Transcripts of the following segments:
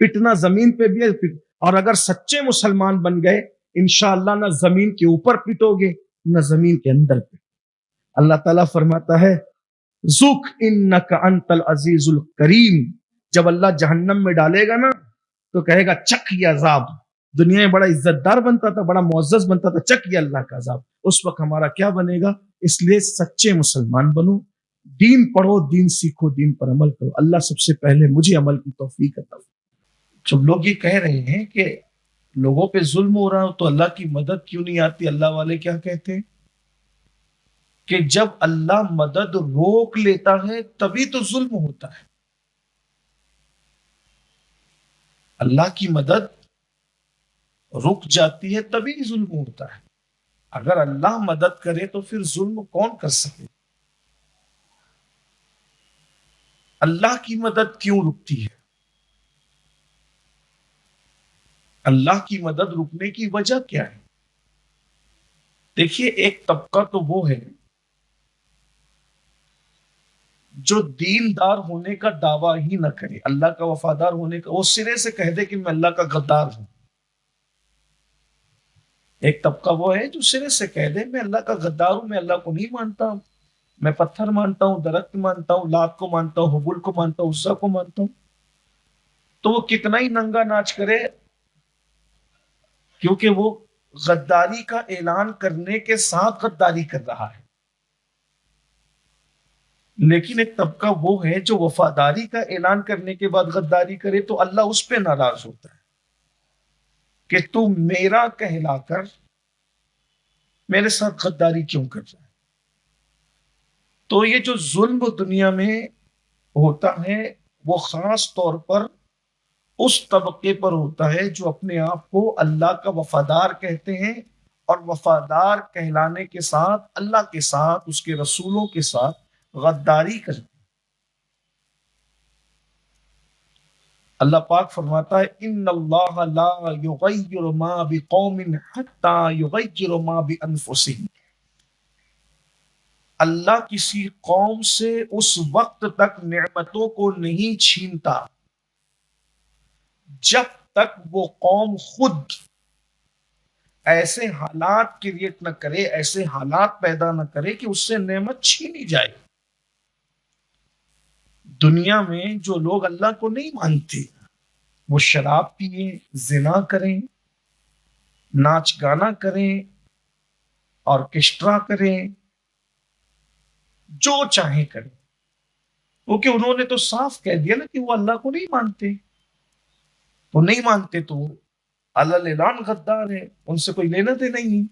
پٹنا زمین پہ بھی ہے، اور اگر سچے مسلمان بن گئے انشاءاللہ نہ زمین کے اوپر پٹو گے نہ زمین کے اندر پہ۔ اللہ تعالیٰ فرماتا ہے ذُقْ إِنَّكَ أَنْتَ الْعَزِيزُ الْكَرِيمُ، جب اللہ جہنم میں ڈالے گا نا تو کہے گا چکھ یہ عذاب۔ دنیا میں بڑا عزت دار بنتا تھا، بڑا معزز بنتا تھا، چکھ یہ اللہ کا عذاب۔ اس وقت ہمارا کیا بنے گا؟ اس لیے سچے مسلمان بنو، دین پڑھو، دین سیکھو، دین پر عمل کرو۔ اللہ سب سے پہلے مجھے عمل کی توفیق عطا فرمائے۔ جب لوگ یہ کہہ رہے ہیں کہ لوگوں پہ ظلم ہو رہا ہو تو اللہ کی مدد کیوں نہیں آتی، اللہ والے کیا کہتے ہیں کہ جب اللہ مدد روک لیتا ہے تبھی تو ظلم ہوتا ہے۔ اللہ کی مدد رک جاتی ہے تبھی ظلم ہوتا ہے۔ اگر اللہ مدد کرے تو پھر ظلم کون کر سکے؟ اللہ کی مدد کیوں رکتی ہے؟ اللہ کی مدد رکنے کی وجہ کیا ہے؟ دیکھیے، ایک طبقہ تو وہ ہے جو دیندار ہونے کا دعویٰ ہی نہ کرے، اللہ کا وفادار ہونے کا، وہ سرے سے کہہ دے کہ میں اللہ کا غدار ہوں۔ ایک طبقہ وہ ہے جو سرے سے کہہ دے میں اللہ کا غدار ہوں، میں اللہ کو نہیں مانتا ہوں، میں پتھر مانتا ہوں، درخت مانتا ہوں، لات کو مانتا ہوں، حبل کو مانتا ہوں، عزا کو مانتا ہوں۔ تو وہ کتنا ہی ننگا ناچ کرے، کیونکہ وہ غداری کا اعلان کرنے کے ساتھ غداری کر رہا ہے۔ لیکن ایک طبقہ وہ ہے جو وفاداری کا اعلان کرنے کے بعد غداری کرے تو اللہ اس پہ ناراض ہوتا ہے کہ تو میرا کہلا کر میرے ساتھ غداری کیوں کر رہا ہے۔ تو یہ جو ظلم دنیا میں ہوتا ہے وہ خاص طور پر اس طبقے پر ہوتا ہے جو اپنے آپ کو اللہ کا وفادار کہتے ہیں اور وفادار کہلانے کے ساتھ اللہ کے ساتھ، اس کے رسولوں کے ساتھ غداری کرتے ہیں۔ اللہ پاک فرماتا ہے ان اللہ لا یغیر ما بقوم حتی یغیر ما بانفسہم، اللہ کسی قوم سے اس وقت تک نعمتوں کو نہیں چھینتا جب تک وہ قوم خود ایسے حالات کریٹ نہ کرے، ایسے حالات پیدا نہ کرے کہ اس سے نعمت چھینی جائے۔ دنیا میں جو لوگ اللہ کو نہیں مانتے وہ شراب پیئیں، زنا کریں، ناچ گانا کریں، آرکیسٹرا کریں، جو چاہیں کریں، کیونکہ انہوں نے تو صاف کہہ دیا نا کہ وہ اللہ کو نہیں مانتے۔ تو نہیں مانتے تو اللہ اعلان غدار ہے، ان سے کوئی لینا دینا ہی نہیں۔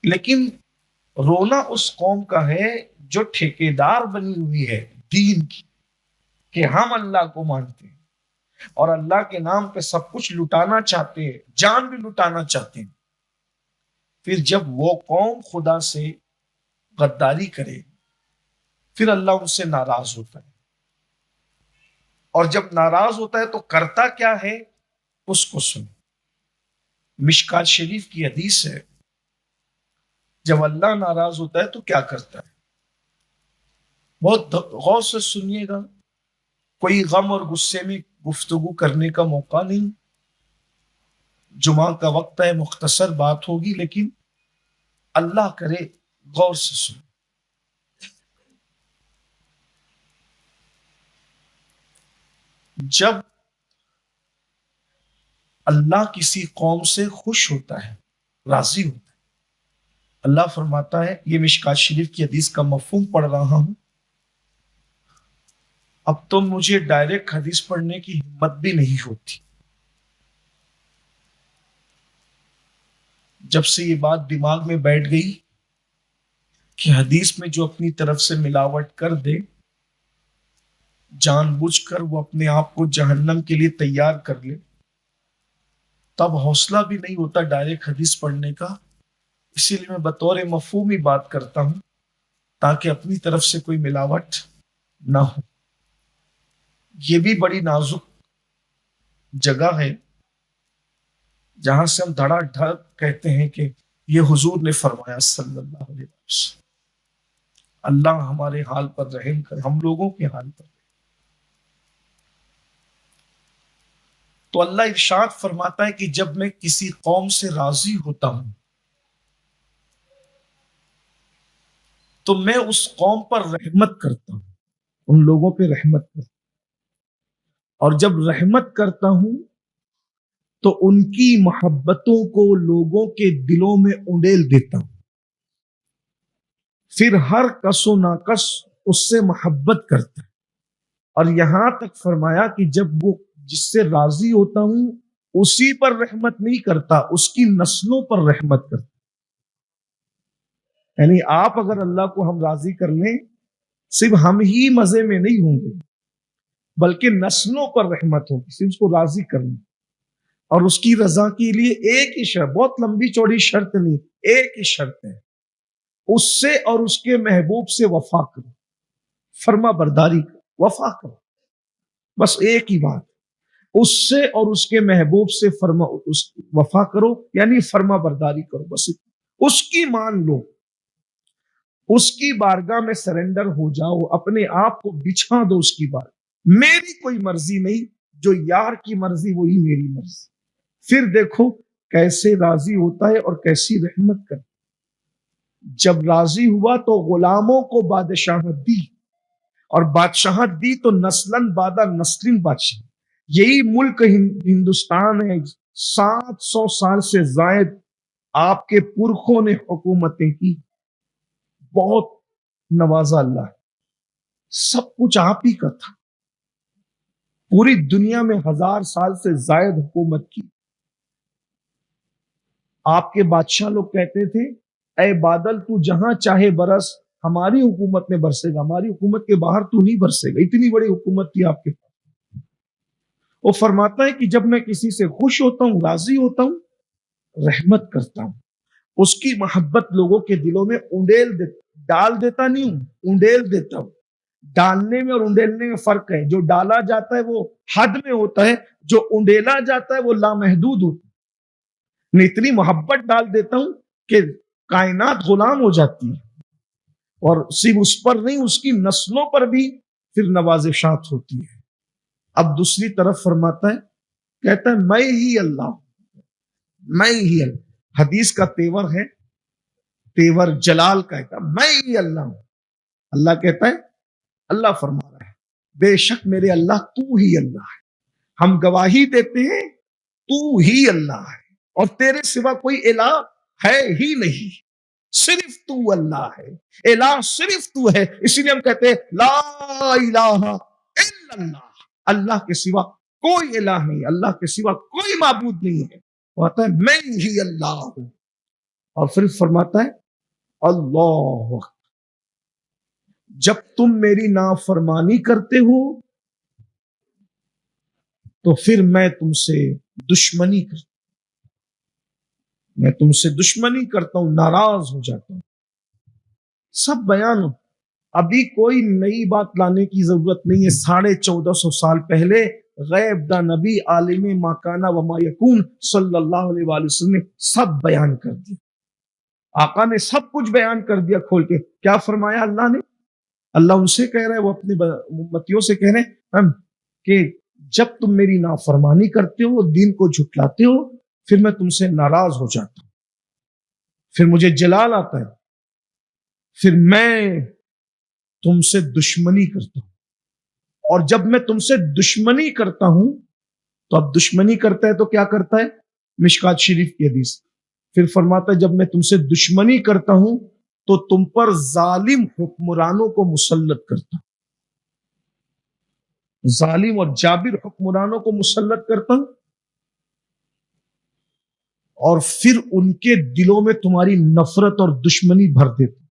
لیکن رونا اس قوم کا ہے جو ٹھیکیدار بنی ہوئی ہے دین کی، کہ ہم اللہ کو مانتے ہیں اور اللہ کے نام پہ سب کچھ لٹانا چاہتے ہیں، جان بھی لٹانا چاہتے ہیں۔ پھر جب وہ قوم خدا سے غداری کرے پھر اللہ ان سے ناراض ہوتا ہے، اور جب ناراض ہوتا ہے تو کرتا کیا ہے اس کو سن۔ مشکات شریف کی حدیث ہے، جب اللہ ناراض ہوتا ہے تو کیا کرتا ہے؟ بہت غور سے سنیے گا، کوئی غم اور غصے میں گفتگو کرنے کا موقع نہیں، جمعہ کا وقت ہے، مختصر بات ہوگی، لیکن اللہ کرے غور سے سن۔ جب اللہ کسی قوم سے خوش ہوتا ہے، راضی ہوتا ہے، اللہ فرماتا ہے، یہ مشکات شریف کی حدیث کا مفہوم پڑھ رہا ہوں، اب تو مجھے ڈائریکٹ حدیث پڑھنے کی ہمت بھی نہیں ہوتی۔ جب سے یہ بات دماغ میں بیٹھ گئی کہ حدیث میں جو اپنی طرف سے ملاوٹ کر دے، جان بوجھ کر وہ اپنے آپ کو جہنم کے لیے تیار کر لے، تب حوصلہ بھی نہیں ہوتا ڈائریکٹ حدیث پڑھنے کا۔ اسی لیے میں بطور مفہومی بات کرتا ہوں تاکہ اپنی طرف سے کوئی ملاوٹ نہ ہو۔ یہ بھی بڑی نازک جگہ ہے جہاں سے ہم دھڑا دھڑ کہتے ہیں کہ یہ حضور نے فرمایا صلی اللہ علیہ وسلم۔ اللہ ہمارے حال پر رحم کر، ہم لوگوں کے حال پر۔ تو اللہ ارشاد فرماتا ہے کہ جب میں کسی قوم سے راضی ہوتا ہوں تو میں اس قوم پر رحمت کرتا ہوں، ان لوگوں پہ رحمت کرتا ہوں، اور جب رحمت کرتا ہوں تو ان کی محبتوں کو لوگوں کے دلوں میں انڈیل دیتا ہوں، پھر ہر کس و ناکس اس سے محبت کرتا ہے، اور یہاں تک فرمایا کہ جب وہ جس سے راضی ہوتا ہوں اسی پر رحمت نہیں کرتا، اس کی نسلوں پر رحمت کرتا۔ یعنی آپ اگر اللہ کو ہم راضی کر لیں، صرف ہم ہی مزے میں نہیں ہوں گے بلکہ نسلوں پر رحمت ہوگی، صرف اس کو راضی کر لیں۔ اور اس کی رضا کے لیے ایک ہی شرط، بہت لمبی چوڑی شرط نہیں، ایک ہی شرط ہے، اس سے اور اس کے محبوب سے وفا کرو، فرما برداری کرو، وفا کرو، بس ایک ہی بات، اس سے اور اس کے محبوب سے وفا کرو، یعنی فرما برداری کرو، بس اس کی مان لو، اس کی بارگاہ میں سرنڈر ہو جاؤ، اپنے آپ کو بچھا دو اس کی بارگاہ، میری کوئی مرضی نہیں، جو یار کی مرضی وہی میری مرضی۔ پھر دیکھو کیسے راضی ہوتا ہے اور کیسی رحمت کرتا۔ جب راضی ہوا تو غلاموں کو بادشاہت دی، اور بادشاہت دی تو نسلن بعد نسلن بادشاہ۔ یہی ملک ہندوستان ہے، 700 سال سے زائد آپ کے پرکھوں نے حکومتیں کی، بہت نوازا اللہ ہے، سب کچھ آپ ہی کا تھا، پوری دنیا میں 1000 سال سے زائد حکومت کی۔ آپ کے بادشاہ لوگ کہتے تھے اے بادل تو جہاں چاہے برس، ہماری حکومت میں برسے گا، ہماری حکومت کے باہر تو نہیں برسے گا، اتنی بڑی حکومت تھی آپ کے پاس۔ وہ فرماتا ہے کہ جب میں کسی سے خوش ہوتا ہوں، راضی ہوتا ہوں، رحمت کرتا ہوں، اس کی محبت لوگوں کے دلوں میں ڈال دیتا نہیں ہوں، انڈیل دیتا ہوں۔ ڈالنے میں اور انڈیلنے میں فرق ہے، جو ڈالا جاتا ہے وہ حد میں ہوتا ہے، جو انڈیلا جاتا ہے وہ لامحدود ہوتا ہے۔ میں اتنی محبت ڈال دیتا ہوں کہ کائنات غلام ہو جاتی ہے، اور صرف اس پر نہیں، اس کی نسلوں پر بھی پھر نوازشات ہوتی ہے۔ اب دوسری طرف فرماتا ہے، کہتا ہے میں ہی اللہ ہوں، میں ہی اللہ۔ حدیث کا تیور ہے، تیور جلال کا ہے، میں ہی اللہ ہوں۔ اللہ کہتا ہے، اللہ فرما رہا ہے بے شک میرے اللہ تو ہی اللہ ہے، ہم گواہی دیتے ہیں تو ہی اللہ ہے، اور تیرے سوا کوئی الہ ہے ہی نہیں، صرف تو اللہ ہے، الہ صرف تو ہے۔ اسی لیے ہم کہتے ہیں لا الہ الا اللہ، اللہ کے سوا کوئی الہ نہیں، اللہ کے سوا کوئی معبود نہیں ہے۔ وہ آتا ہے میں ہی اللہ ہوں، اور پھر فرماتا ہے اللہ اکبر، جب تم میری نافرمانی کرتے ہو تو پھر میں تم سے دشمنی کرتا ہوں، میں تم سے دشمنی کرتا ہوں، ناراض ہو جاتا ہوں۔ سب بیان ہو، ابھی کوئی نئی بات لانے کی ضرورت نہیں ہے۔ 1450 سال پہلے غیب دا نبی عالم ما کانا وما یکون صلی اللہ علیہ وآلہ وسلم نے سب بیان کر دیا، آقا نے سب کچھ بیان کر دیا کھول کے۔ کیا فرمایا اللہ نے؟ اللہ ان سے کہہ رہا ہے، وہ اپنے امتیوں سے کہہ رہے ہیں کہ جب تم میری نافرمانی کرتے ہو، دین کو جھٹلاتے ہو، پھر میں تم سے ناراض ہو جاتا ہوں، پھر مجھے جلال آتا ہے، پھر میں تم سے دشمنی کرتا ہوں، اور جب میں تم سے دشمنی کرتا ہوں تو اب دشمنی کرتا ہے تو کیا کرتا ہے؟ مشکات شریف کی حدیث، پھر فرماتا ہے جب میں تم سے دشمنی کرتا ہوں تو تم پر ظالم حکمرانوں کو مسلط کرتا ہوں، ظالم اور جابر حکمرانوں کو مسلط کرتا ہوں، اور پھر ان کے دلوں میں تمہاری نفرت اور دشمنی بھر دیتا ہوں،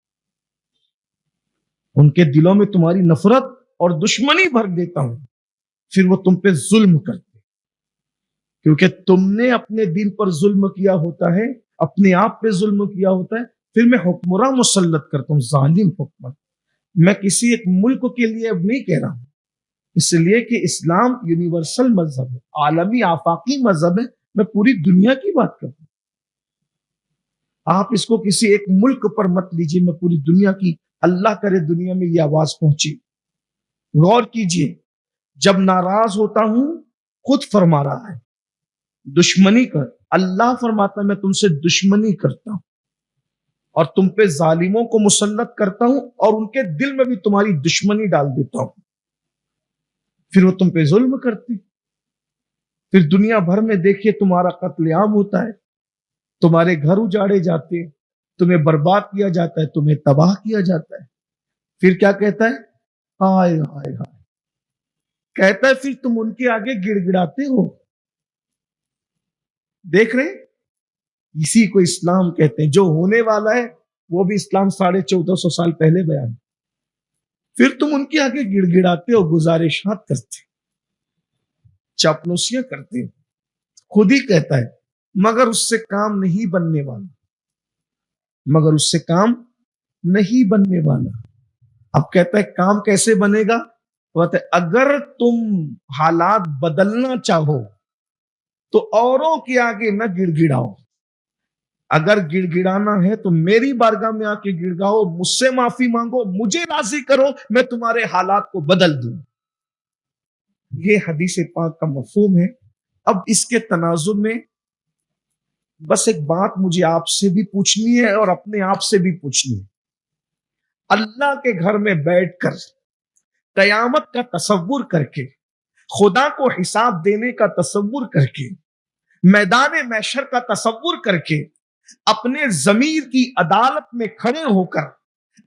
ان کے دلوں میں تمہاری نفرت اور دشمنی بھر دیتا ہوں، پھر وہ تم پہ ظلم کرتے، کیونکہ تم نے اپنے دین پر ظلم کیا ہوتا ہے، اپنے آپ پہ ظلم کیا ہوتا ہے، پھر میں حکمراں مسلط کرتا ہوں، ظالم حکمراں۔ میں کسی ایک ملک کے لیے اب نہیں کہہ رہا ہوں، اس لیے کہ اسلام یونیورسل مذہب ہے، عالمی آفاقی مذہب ہے، میں پوری دنیا کی بات کرتا ہوں۔ آپ اس کو کسی ایک ملک پر مت لیجیے، میں پوری دنیا کی، اللہ کرے دنیا میں یہ آواز پہنچی۔ غور کیجئے، جب ناراض ہوتا ہوں خود فرما رہا ہے دشمنی کر، اللہ فرماتا ہے میں تم سے دشمنی کرتا ہوں اور تم پہ ظالموں کو مسلط کرتا ہوں اور ان کے دل میں بھی تمہاری دشمنی ڈال دیتا ہوں، پھر وہ تم پہ ظلم کرتے، پھر دنیا بھر میں دیکھیے تمہارا قتل عام ہوتا ہے، تمہارے گھر اجاڑے جاتے ہیں، تمہیں برباد کیا جاتا ہے، تمہیں تباہ کیا جاتا ہے، پھر کیا کہتا ہے؟ ہائے ہائے ہائے، کہتا ہے پھر تم ان کے آگے گڑ گڑاتے ہو۔ دیکھ رہے ہیں؟ اسی کو اسلام کہتے ہیں، جو ہونے والا ہے وہ بھی اسلام 1450 سال پہلے بیان، پھر تم ان کے آگے گڑ گڑاتے ہو، گزارشات کرتے، چاپلوسیاں کرتے ہو۔ خود ہی کہتا ہے مگر اس سے کام نہیں بننے والا، مگر اس سے کام نہیں بننے والا۔ اب کہتا ہے کام کیسے بنے گا؟ کہتا ہے اگر تم حالات بدلنا چاہو تو اوروں کے آگے نہ گڑ گڑاؤ، اگر گڑ گڑانا ہے تو میری بارگاہ میں آ کے گڑ گڑاؤ، مجھ سے معافی مانگو، مجھے راضی کرو، میں تمہارے حالات کو بدل دوں۔ یہ حدیث پاک کا مفہوم ہے۔ اب اس کے تناظر میں بس ایک بات مجھے آپ سے بھی پوچھنی ہے اور اپنے آپ سے بھی پوچھنی ہے۔ اللہ کے گھر میں بیٹھ کر قیامت کا تصور کر کے، خدا کو حساب دینے کا تصور کر کے، میدان محشر کا تصور کر کے، اپنے ضمیر کی عدالت میں کھڑے ہو کر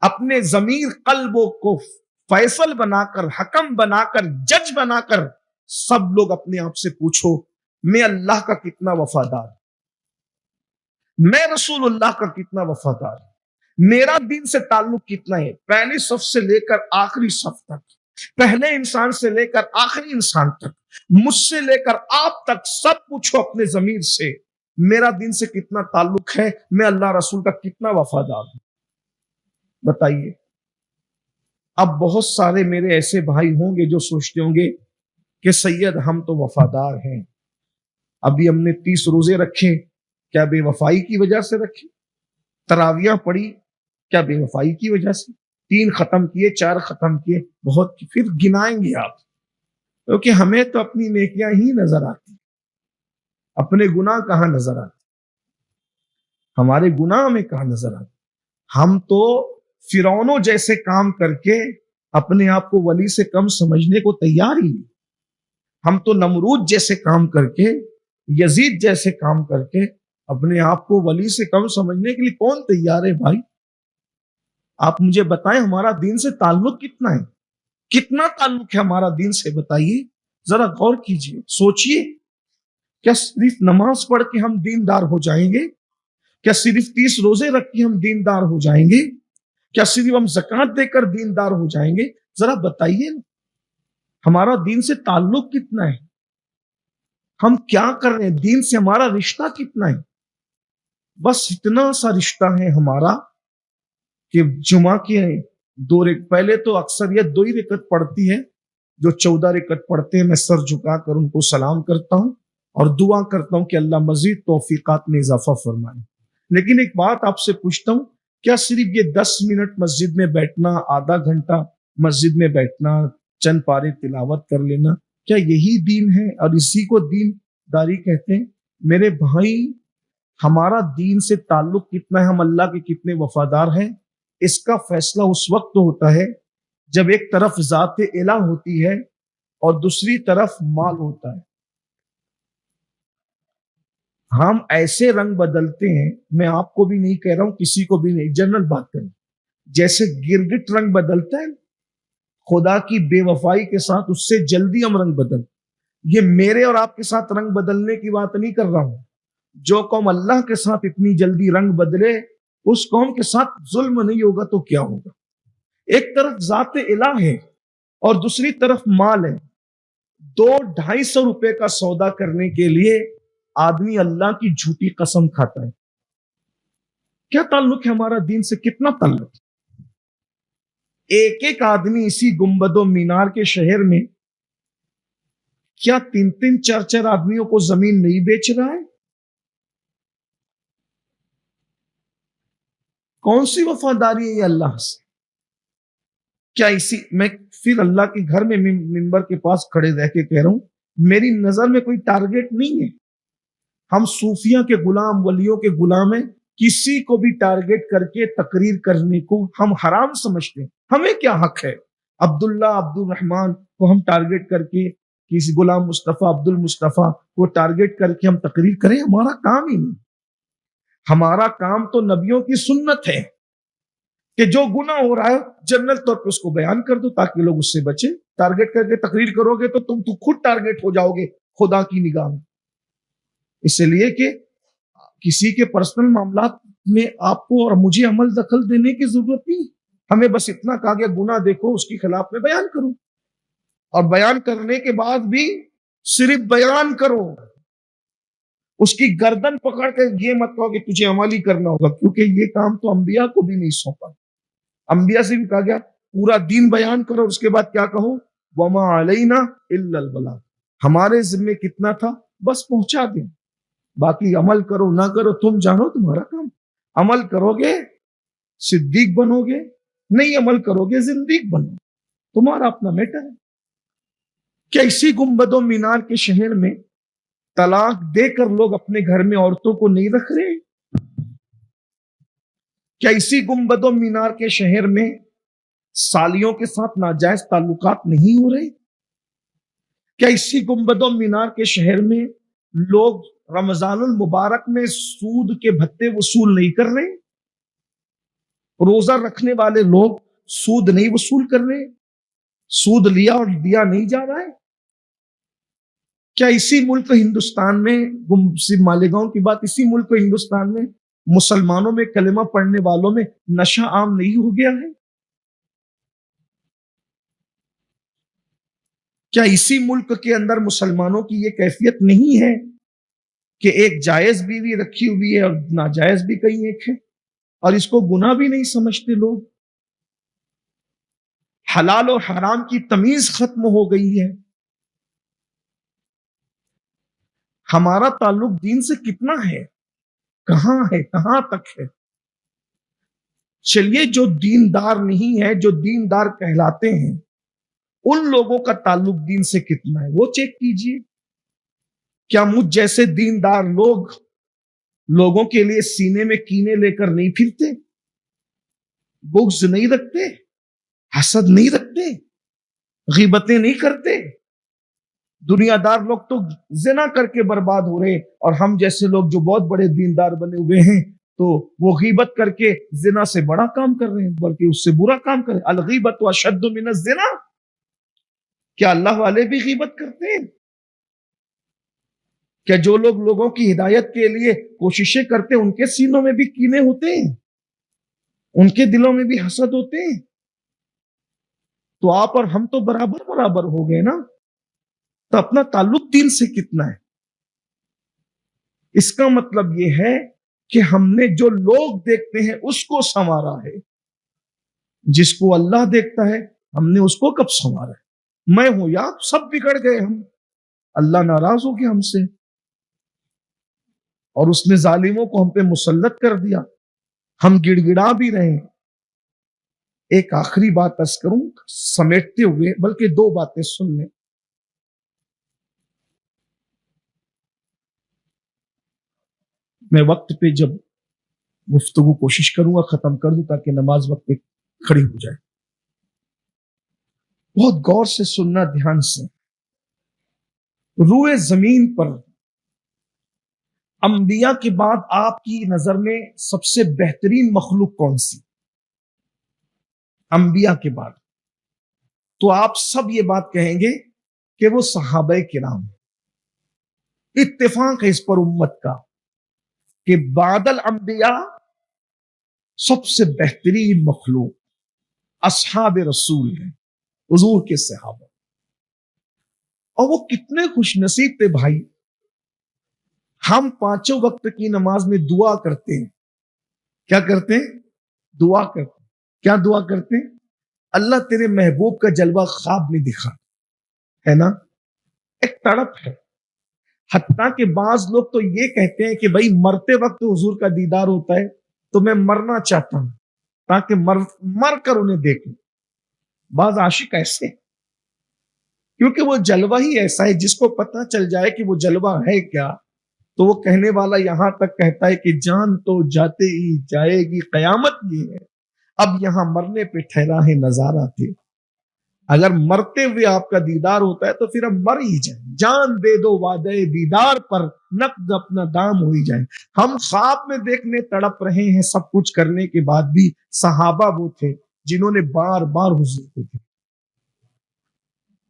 اپنے ضمیر قلبوں کو فیصل بنا کر، حکم بنا کر، جج بنا کر سب لوگ اپنے آپ سے پوچھو میں اللہ کا کتنا وفادار، میں رسول اللہ کا کتنا وفادار، میرا دین سے تعلق کتنا ہے، پہلی صف سے لے کر آخری صف تک، پہلے انسان سے لے کر آخری انسان تک، مجھ سے لے کر آپ تک، سب پوچھو اپنے ضمیر سے میرا دین سے کتنا تعلق ہے، میں اللہ رسول کا کتنا وفادار ہوں۔ بتائیے۔ اب بہت سارے میرے ایسے بھائی ہوں گے جو سوچتے ہوں گے کہ سید ہم تو وفادار ہیں، ابھی ہم نے 30 روزے رکھے، کیا بے وفائی کی وجہ سے رکھے؟ تراویاں پڑھی، کیا بے وفائی کی وجہ سے؟ 3 ختم کیے، 4 ختم کیے، بہت پھر گنائیں گے آپ، کیونکہ ہمیں تو اپنی نیکیاں ہی نظر آتی، اپنے گناہ کہاں نظر آتے، ہمارے گناہ میں کہاں نظر آتے؟ ہم تو فرعونوں جیسے کام کر کے اپنے آپ کو ولی سے کم سمجھنے کو تیار ہی نہیں، ہم تو نمرود جیسے کام کر کے، یزید جیسے کام کر کے اپنے آپ کو ولی سے کم سمجھنے کے لیے کون تیار ہے بھائی؟ آپ مجھے بتائیں ہمارا دین سے تعلق کتنا ہے، کتنا تعلق ہے ہمارا دین سے؟ بتائیے، ذرا غور کیجئے، سوچئے، کیا صرف نماز پڑھ کے ہم دیندار ہو جائیں گے؟ کیا صرف 30 روزے رکھ کے ہم دیندار ہو جائیں گے؟ کیا صرف ہم زکوٰۃ دے کر دیندار ہو جائیں گے؟ ذرا بتائیے ہمارا دین سے تعلق کتنا ہے، ہم کیا کر رہے ہیں، دین سے ہمارا رشتہ کتنا ہے؟ بس اتنا سا رشتہ ہے ہمارا کہ جمعہ کے پہلے تو اکثریت 2 ہی رکعت پڑھتی ہے، جو 14 رکعت پڑھتے ہیں میں سر جھکا کر ان کو سلام کرتا ہوں اور دعا کرتا ہوں کہ اللہ مزید توفیقات میں اضافہ فرمائے۔ لیکن ایک بات آپ سے پوچھتا ہوں، کیا صرف یہ 10 منٹ مسجد میں بیٹھنا، آدھا گھنٹہ مسجد میں بیٹھنا، چند پارے تلاوت کر لینا، کیا یہی دین ہے اور اسی کو دین داری کہتے ہیں؟ میرے بھائی، ہمارا دین سے تعلق کتنا ہے، ہم اللہ کے کتنے وفادار ہیں، اس کا فیصلہ اس وقت ہوتا ہے جب ایک طرف ذات الہ ہوتی ہے اور دوسری طرف مال ہوتا ہے۔ ہم ایسے رنگ بدلتے ہیں، میں آپ کو بھی نہیں کہہ رہا ہوں، کسی کو بھی نہیں، جنرل بات کریں، جیسے گرگٹ رنگ بدلتا ہے خدا کی بے وفائی کے ساتھ، اس سے جلدی ہم رنگ بدل، یہ میرے اور آپ کے ساتھ رنگ بدلنے کی بات نہیں کر رہا ہوں، جو قوم اللہ کے ساتھ اتنی جلدی رنگ بدلے اس قوم کے ساتھ ظلم نہیں ہوگا تو کیا ہوگا؟ ایک طرف ذات الہ ہے اور دوسری طرف مال ہے، 200-250 روپے کا سودا کرنے کے لیے آدمی اللہ کی جھوٹی قسم کھاتا ہے۔ کیا تعلق ہے ہمارا دین سے، کتنا تعلق؟ ایک ایک آدمی اسی گنبد و مینار کے شہر میں کیا 3-3 4-4 آدمیوں کو زمین نہیں بیچ رہا ہے؟ کون سی وفاداری ہے یہ اللہ سے؟ کیا اسی میں پھر اللہ کے گھر میں ممبر کے پاس کھڑے رہ کے کہہ رہا ہوں، میری نظر میں کوئی ٹارگیٹ نہیں ہے، ہم صوفیہ کے غلام، ولیوں کے غلام ہیں، کسی کو بھی ٹارگٹ کر کے تقریر کرنے کو ہم حرام سمجھتے ہیں. ہمیں کیا حق ہے عبداللہ، عبد الرحمان کو ہم ٹارگٹ کر کے، کسی غلام مصطفیٰ، عبد المصطفیٰ کو ٹارگٹ کر کے ہم تقریر کریں؟ ہمارا کام ہی نہیں. ہمارا کام تو نبیوں کی سنت ہے کہ جو گناہ ہو رہا ہے جنرل طور پہ اس کو بیان کر دو تاکہ لوگ اس سے بچیں. ٹارگٹ کر کے تقریر کرو گے تو تم تو خود ٹارگٹ ہو جاؤ گے خدا کی نگاہ میں. اس لیے کہ کسی کے پرسنل معاملات میں آپ کو اور مجھے عمل دخل دینے کی ضرورت نہیں. ہمیں بس اتنا کہا گیا گناہ دیکھو اس کے خلاف میں بیان کرو، اور بیان کرنے کے بعد بھی صرف بیان کرو. اس کی گردن پکڑ کے یہ مت کہو کہ تجھے عمل ہی کرنا ہوگا، کیونکہ یہ کام تو انبیاء کو بھی نہیں سونپا. انبیاء سے بھی کہا گیا پورا دین بیان کرو، اس کے بعد کیا کہو؟ وما علینا الا البلاغ. ہمارے ذمے کتنا تھا بس پہنچا دیں، باقی عمل کرو نہ کرو تم جانو، تمہارا کام. عمل کرو گے صدیق بنو گے، نہیں عمل کرو گے زندیق بنو، تمہارا اپنا میٹر ہے. کیا اسی گنبد و مینار کے شہر میں طلاق دے کر لوگ اپنے گھر میں عورتوں کو نہیں رکھ رہے؟ کیا اسی گنبد و مینار کے شہر میں سالیوں کے ساتھ ناجائز تعلقات نہیں ہو رہے؟ کیا اسی گنبد و مینار کے شہر میں لوگ رمضان المبارک میں سود کے بھتے وصول نہیں کر رہے؟ روزہ رکھنے والے لوگ سود نہیں وصول کر رہے؟ سود لیا اور دیا نہیں جا رہا ہے؟ کیا اسی ملک ہندوستان میں، مالیگاؤں کی بات، اسی ملک ہندوستان میں مسلمانوں میں کلمہ پڑھنے والوں میں نشہ عام نہیں ہو گیا ہے؟ کیا اسی ملک کے اندر مسلمانوں کی یہ کیفیت نہیں ہے کہ ایک جائز بیوی رکھی ہوئی ہے اور ناجائز بھی کئی ایک ہے، اور اس کو گناہ بھی نہیں سمجھتے لوگ؟ حلال اور حرام کی تمیز ختم ہو گئی ہے. ہمارا تعلق دین سے کتنا ہے، کہاں ہے، کہاں تک ہے؟ چلیے جو دیندار نہیں ہے، جو دیندار کہلاتے ہیں، ان لوگوں کا تعلق دین سے کتنا ہے وہ چیک کیجئے. کیا مجھ جیسے دیندار لوگ لوگوں کے لیے سینے میں کینے لے کر نہیں پھرتے، بغض نہیں رکھتے، حسد نہیں رکھتے، غیبتیں نہیں کرتے؟ دنیا دار لوگ تو زنا کر کے برباد ہو رہے، اور ہم جیسے لوگ جو بہت بڑے دیندار بنے ہوئے ہیں تو وہ غیبت کر کے زنا سے بڑا کام کر رہے ہیں، بلکہ اس سے برا کام کر رہے ہیں. الغیبت اشد من الزنا. کیا اللہ والے بھی غیبت کرتے ہیں؟ کیا جو لوگ لوگوں کی ہدایت کے لیے کوششیں کرتے ہیں ان کے سینوں میں بھی کینے ہوتے ہیں، ان کے دلوں میں بھی حسد ہوتے ہیں؟ تو آپ اور ہم تو برابر برابر ہو گئے نا. تو اپنا تعلق دین سے کتنا ہے؟ اس کا مطلب یہ ہے کہ ہم نے جو لوگ دیکھتے ہیں اس کو سنوارا ہے، جس کو اللہ دیکھتا ہے ہم نے اس کو کب سنوارا ہے؟ میں ہوں یا سب بگڑ گئے ہم، اللہ ناراض ہو گیا ہم سے، اور اس نے ظالموں کو ہم پہ مسلط کر دیا، ہم گڑ گڑا بھی رہے. ایک آخری بات عرض کروں سمیٹتے ہوئے، بلکہ دو باتیں سن لیں. میں وقت پہ جب گفتگو کوشش کروں گا ختم کر دوں تاکہ نماز وقت پہ کھڑی ہو جائے. بہت غور سے سننا، دھیان سے. روئے زمین پر انبیاء کے بعد آپ کی نظر میں سب سے بہترین مخلوق کون سی؟ انبیاء کے بعد تو آپ سب یہ بات کہیں گے کہ وہ صحابہ کرام. اتفاق ہے اس پر امت کا کہ بعد الانبیاء سب سے بہترین مخلوق اصحاب رسول ہیں، حضور کے صحابہ. اور وہ کتنے خوش نصیب تھے بھائی. ہم پانچوں وقت کی نماز میں دعا کرتے ہیں. کیا کرتے ہیں؟ دعا کرتے ہیں. کیا دعا کرتے ہیں؟ اللہ تیرے محبوب کا جلوہ خواب میں دکھا، ہے نا؟ ایک تڑپ ہے. حتیٰ کہ بعض لوگ تو یہ کہتے ہیں کہ بھائی مرتے وقت حضور کا دیدار ہوتا ہے تو میں مرنا چاہتا ہوں تاکہ مر کر انہیں دیکھوں. بعض عاشق ایسے ہیں کیونکہ وہ جلوہ ہی ایسا ہے، جس کو پتہ چل جائے کہ وہ جلوہ ہے کیا تو وہ کہنے والا یہاں تک کہتا ہے کہ جان تو جاتے ہی جائے گی، قیامت یہ ہے، اب یہاں مرنے پہ ٹھہرا ہے نظارہ تھے۔ اگر مرتے ہوئے آپ کا دیدار ہوتا ہے تو پھر ہم مر ہی جائیں، جان دے دو وعدے دیدار پر، نقد اپنا دام ہو ہی جائیں۔ ہم خواب میں دیکھنے تڑپ رہے ہیں، سب کچھ کرنے کے بعد بھی صحابہ وہ تھے جنہوں نے بار بار حضور کو دیکھا،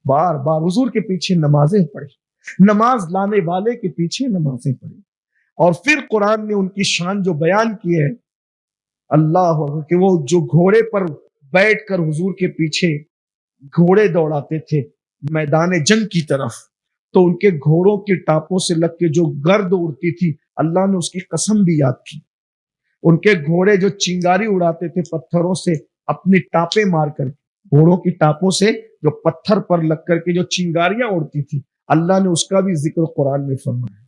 بار بار حضور کے پیچھے نمازیں پڑھی، نماز لانے والے کے پیچھے نمازیں پڑھی، اور پھر قرآن نے ان کی شان جو بیان کی ہے، اللہ کہ وہ جو گھوڑے پر بیٹھ کر حضور کے پیچھے گھوڑے دوڑاتے تھے میدان جنگ کی طرف، تو ان کے گھوڑوں کے ٹاپوں سے لگ کے جو گرد اڑتی تھی، اللہ نے اس کی قسم بھی یاد کی۔ ان کے گھوڑے جو چنگاری اڑاتے تھے پتھروں سے اپنی ٹاپیں مار کر، گھوڑوں کی ٹاپوں سے جو پتھر پر لگ کر کے جو چنگاریاں اڑتی تھی، اللہ نے اس کا بھی ذکر قرآن میں فرمایا۔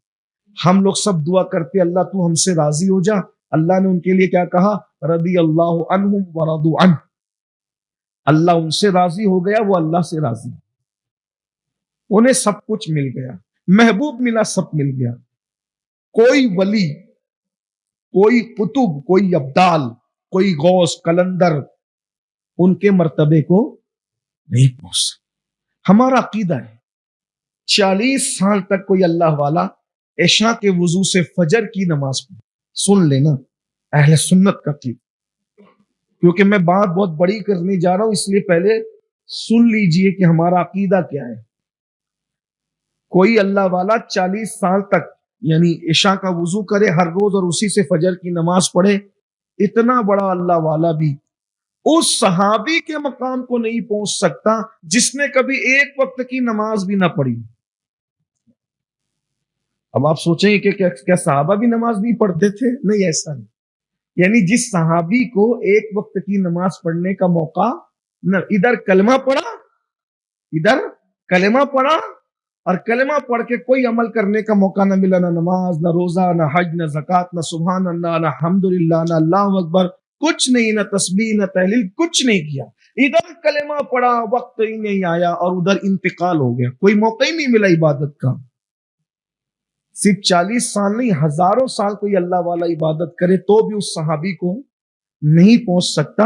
ہم لوگ سب دعا کرتے اللہ تو ہم سے راضی ہو جا، اللہ نے ان کے لیے کیا کہا؟ رضی اللہ عنہم ورضوا عنہ، اللہ ان سے راضی ہو گیا، وہ اللہ سے راضی، انہیں سب کچھ مل گیا، محبوب ملا، سب مل گیا۔ کوئی ولی، کوئی قطب، کوئی ابدال، کوئی غوث کلندر ان کے مرتبے کو نہیں پہنچ سکتا۔ ہمارا عقیدہ ہے 40 سال تک کوئی اللہ والا عشاء کے وضو سے فجر کی نماز پڑھے، سن لینا اہل سنت کا عقیدہ، کیونکہ میں بات بہت بڑی کرنے جا رہا ہوں، اس لیے پہلے سن لیجئے کہ ہمارا عقیدہ کیا ہے۔ کوئی اللہ والا 40 سال تک یعنی عشاء کا وضو کرے ہر روز اور اسی سے فجر کی نماز پڑھے، اتنا بڑا اللہ والا بھی اس صحابی کے مقام کو نہیں پہنچ سکتا جس نے کبھی ایک وقت کی نماز بھی نہ پڑھی۔ اب آپ سوچیں کہ کیا صحابہ بھی نماز نہیں پڑھتے تھے؟ نہیں، ایسا نہیں۔ یعنی جس صحابی کو ایک وقت کی نماز پڑھنے کا موقع نہ، ادھر کلمہ پڑھا، ادھر کلمہ پڑھا، اور کلمہ پڑھ کے کوئی عمل کرنے کا موقع نہ ملا، نہ نماز، نہ روزہ، نہ حج، نہ زکوٰۃ، نہ سبحان اللہ، نہ الحمدللہ، نہ اللہ اکبر، کچھ نہیں، نہ تسبیح، نہ تحلیل، کچھ نہیں کیا، ادھر کلمہ پڑھا، وقت ہی نہیں آیا، اور ادھر انتقال ہو گیا، کوئی موقع ہی نہیں ملا عبادت کا۔ صرف 40 سال نہیں، ہزاروں سال کوئی اللہ والا عبادت کرے تو بھی اس صحابی کو نہیں پہنچ سکتا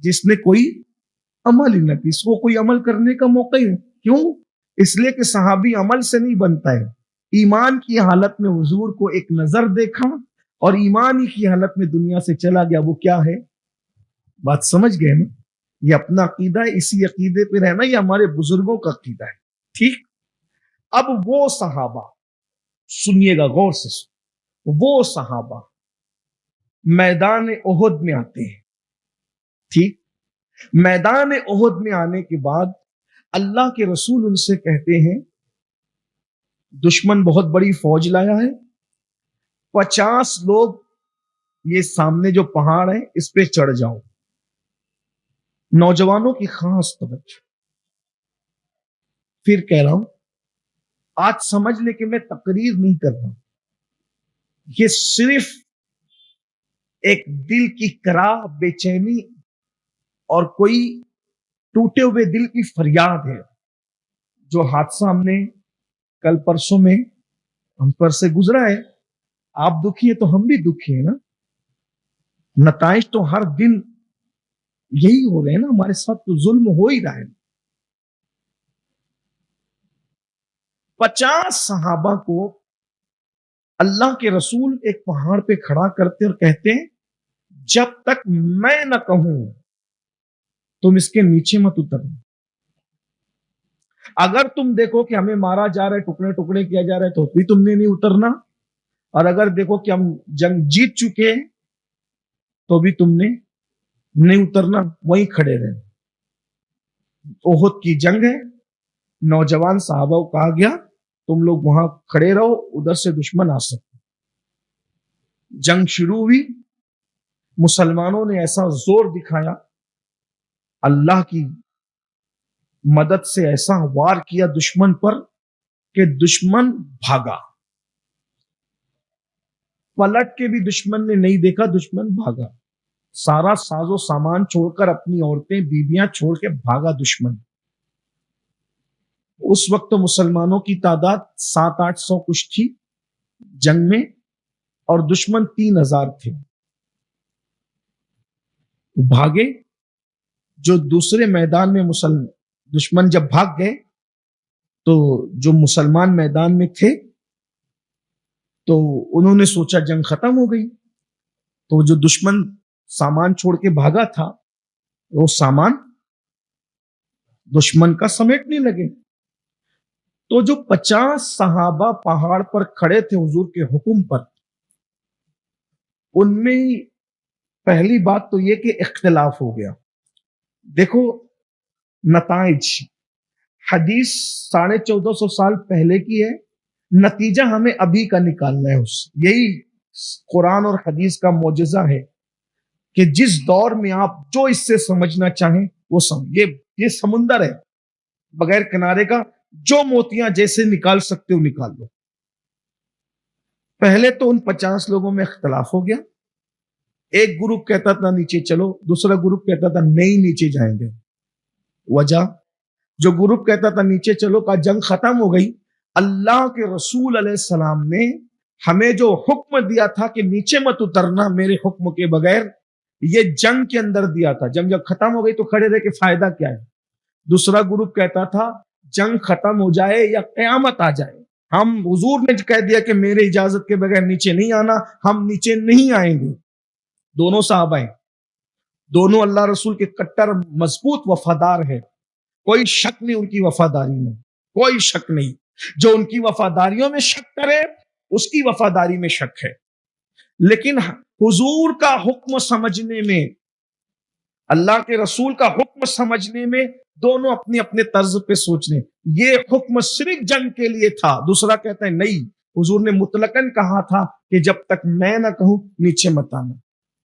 جس نے کوئی عمل ہی نہ کی، اس کو کوئی عمل کرنے کا موقع ہی نہیں۔ کیوں؟ اس لیے کہ صحابی عمل سے نہیں بنتا ہے، ایمان کی حالت میں حضور کو ایک نظر دیکھا اور ایمان ہی کی حالت میں دنیا سے چلا گیا، وہ کیا ہے؟ بات سمجھ گئے نا؟ یہ اپنا عقیدہ ہے، اسی عقیدے پہ رہنا، یہ ہمارے بزرگوں کا عقیدہ ہے، ٹھیک؟ اب وہ صحابہ، سنیے گا غور سے، وہ صحابہ میدان احد میں آتے ہیں، ٹھیک؟ میدان احد میں آنے کے بعد اللہ کے رسول ان سے کہتے ہیں دشمن بہت بڑی فوج لایا ہے، 50 لوگ یہ سامنے جو پہاڑ ہے اس پہ چڑھ جاؤ۔ نوجوانوں کی خاص توجہ، پھر کہہ رہا ہوں، آج سمجھ لے کہ میں تقریر نہیں کر رہا ہوں، یہ صرف ایک دل کی کراہ، بے چینی اور کوئی ٹوٹے ہوئے دل کی فریاد ہے۔ جو حادثہ ہم نے کل پرسوں میں ہم پر سے گزرا ہے، آپ دکھی ہے تو ہم بھی دکھی ہیں نا، نتائج تو ہر دن یہی ہو رہے ہیں نا، ہمارے ساتھ تو ظلم ہو ہی رہا ہے۔ 50 صحابہ کو اللہ کے رسول ایک پہاڑ پہ کھڑا کرتے اور کہتے ہیں جب تک میں نہ کہوں تم اس کے نیچے مت اترنا۔ اگر تم دیکھو کہ ہمیں مارا جا رہا ہے، ٹکڑے ٹکڑے کیا جا رہا ہے، تو بھی تم نے نہیں اترنا، اور اگر دیکھو کہ ہم جنگ جیت چکے ہیں تو بھی تم نے نہیں اترنا، وہیں کھڑے رہے۔ احد کی جنگ ہے، نوجوان صحابہ کو کہا گیا تم لوگ وہاں کھڑے رہو، ادھر سے دشمن آ سکتے۔ جنگ شروع ہوئی، مسلمانوں نے ایسا زور دکھایا، اللہ کی مدد سے ایسا وار کیا دشمن پر کہ دشمن بھاگا، پلٹ کے بھی دشمن نے نہیں دیکھا، دشمن بھاگا، سارا ساز و سامان چھوڑ کر، اپنی عورتیں بیویاں چھوڑ کے بھاگا دشمن۔ اس وقت مسلمانوں کی تعداد 700-800 کچھ تھی، جنگ میں، اور دشمن 3000 تھے. وہ بھاگے. جو دوسرے میدان میں دشمن جب بھاگ گئے تو جو مسلمان میدان میں تھے تو انہوں نے سوچا جنگ ختم ہو گئی. تو جو دشمن سامان چھوڑ کے بھاگا تھا وہ سامان دشمن کا سمیٹنے لگے. تو جو 50 صحابہ پہاڑ پر کھڑے تھے حضور کے حکم پر، ان میں پہلی بات تو یہ کہ اختلاف ہو گیا. دیکھو نتائج، حدیث 1450 سال پہلے کی ہے، نتیجہ ہمیں ابھی کا نکالنا ہے. یہی قرآن اور حدیث کا معجزہ ہے کہ جس دور میں آپ جو اس سے سمجھنا چاہیں وہ یہ سمندر ہے بغیر کنارے کا، جو موتیاں جیسے نکال سکتے ہو نکال لو. پہلے تو ان 50 لوگوں میں اختلاف ہو گیا. ایک گروپ کہتا تھا نیچے چلو، دوسرا گروپ کہتا تھا نہیں نیچے جائیں گے. وجہ، جو گروپ کہتا تھا نیچے چلو کا جنگ ختم ہو گئی. اللہ کے رسول علیہ السلام نے ہمیں جو حکم دیا تھا کہ نیچے مت اترنا میرے حکم کے بغیر، یہ جنگ کے اندر دیا تھا. جنگ جب ختم ہو گئی تو کھڑے رہ کے فائدہ کیا ہے. دوسرا گروپ کہتا تھا جنگ ختم ہو جائے یا قیامت آ جائے، ہم حضور نے کہہ دیا کہ میرے اجازت کے بغیر نیچے نہیں آنا، ہم نیچے نہیں آئیں گے. دونوں صحابہ ہیں، دونوں اللہ رسول کے کٹر مضبوط وفادار ہیں، کوئی شک نہیں ان کی وفاداری میں، کوئی شک نہیں. جو ان کی وفاداریوں میں شک کرے اس کی وفاداری میں شک ہے. لیکن حضور کا حکم سمجھنے میں، اللہ کے رسول کا حکم سمجھنے میں دونوں اپنے اپنے طرز پہ سوچنے. یہ حکم صرف جنگ کے لیے تھا. دوسرا کہتا ہے نہیں، حضور نے مطلقاً کہا تھا کہ جب تک میں نہ کہوں نیچے مت آنا.